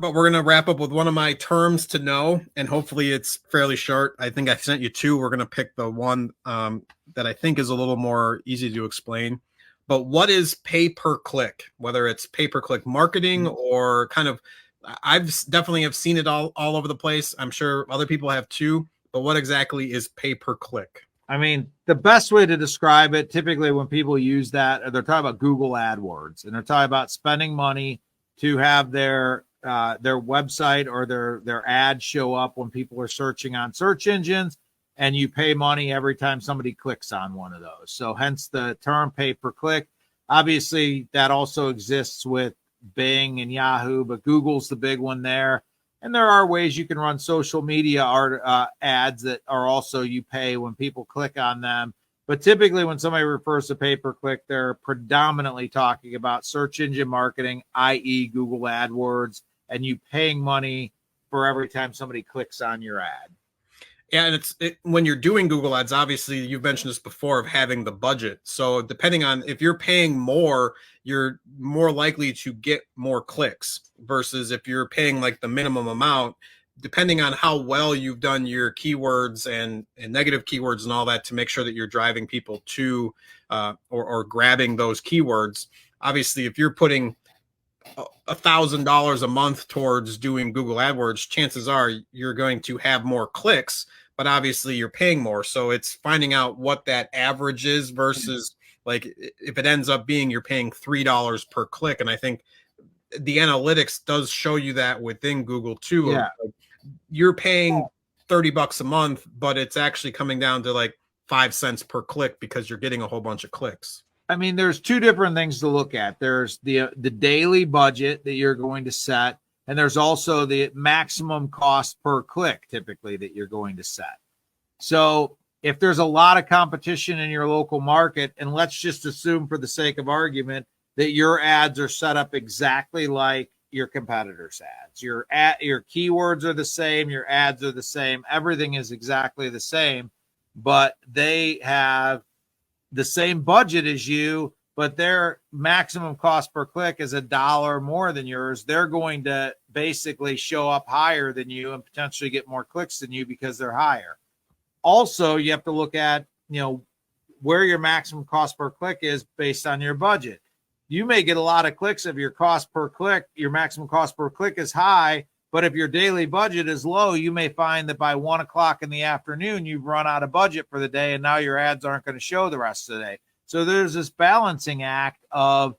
But we're going to wrap up with one of my terms to know, and hopefully it's fairly short. I think I sent you two. We're going to pick the one that I think is a little more easy to explain. But what is pay per click? Whether it's pay per click marketing or kind of, I've definitely have seen it all over the place. I'm sure other people have too. But what exactly is pay per click? I mean, the best way to describe it, typically when people use that, they're talking about Google AdWords, and they're talking about spending money to have their website or their ad show up when people are searching on search engines, and you pay money every time somebody clicks on one of those. So hence the term pay per click. Obviously, that also exists with Bing and Yahoo, but Google's the big one there. And there are ways you can run social media ads that are also you pay when people click on them. But typically when somebody refers to pay-per-click, they're predominantly talking about search engine marketing, i.e. Google AdWords, and you paying money for every time somebody clicks on your ad. Yeah, and when you're doing Google Ads, obviously you've mentioned this before of having the budget. So depending on if you're paying more, you're more likely to get more clicks versus if you're paying like the minimum amount, depending on how well you've done your keywords and negative keywords and all that to make sure that you're driving people to or grabbing those keywords. Obviously, if you're putting $1,000 a month towards doing Google AdWords, chances are you're going to have more clicks, but obviously you're paying more. So it's finding out what that average is versus like if it ends up being you're paying $3 per click. And I think the analytics does show you that within Google too. Yeah. Like you're paying $30 a month, but it's actually coming down to like 5 cents per click because you're getting a whole bunch of clicks. I mean, there's two different things to look at. There's the daily budget that you're going to set, and there's also the maximum cost per click typically that you're going to set. So if there's a lot of competition in your local market, and let's just assume for the sake of argument that your ads are set up exactly like your competitors' ads. Your keywords are the same, your ads are the same, everything is exactly the same, but they have the same budget as you, but their maximum cost per click is $1 more than yours. They're going to basically show up higher than you and potentially get more clicks than you because they're higher. Also, you have to look at, where your maximum cost per click is based on your budget. You may get a lot of clicks if your cost per click, your maximum cost per click is high, but if your daily budget is low, you may find that by 1 o'clock in the afternoon, you've run out of budget for the day, and now your ads aren't going to show the rest of the day. So there's this balancing act of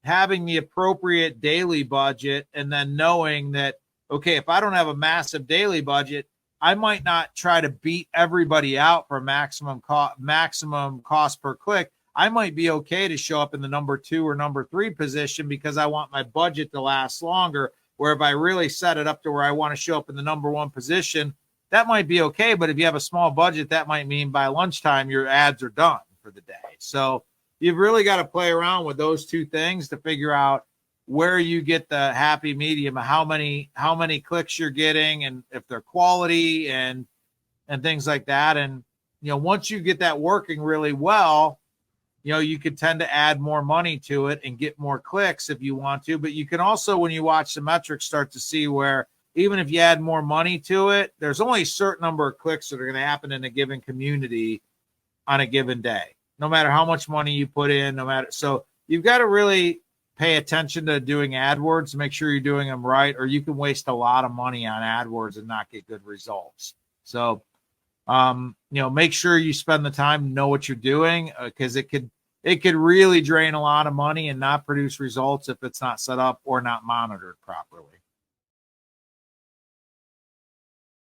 having the appropriate daily budget and then knowing that, okay, if I don't have a massive daily budget, I might not try to beat everybody out for maximum cost per click. I might be okay to show up in the number 2 or number 3 position because I want my budget to last longer. Where if I really set it up to where I want to show up in the number 1 position, that might be okay. But if you have a small budget, that might mean by lunchtime, your ads are done for the day. So you've really got to play around with those two things to figure out where you get the happy medium, how many clicks you're getting and if they're quality and things like that. And, once you get that working really well, you could tend to add more money to it and get more clicks if you want to. But you can also, when you watch the metrics, start to see where even if you add more money to it, there's only a certain number of clicks that are going to happen in a given community on a given day, no matter how much money you put in, So you've got to really pay attention to doing AdWords to make sure you're doing them right, or you can waste a lot of money on AdWords and not get good results. So, make sure you spend the time to know what you're doing because it could really drain a lot of money and not produce results if it's not set up or not monitored properly.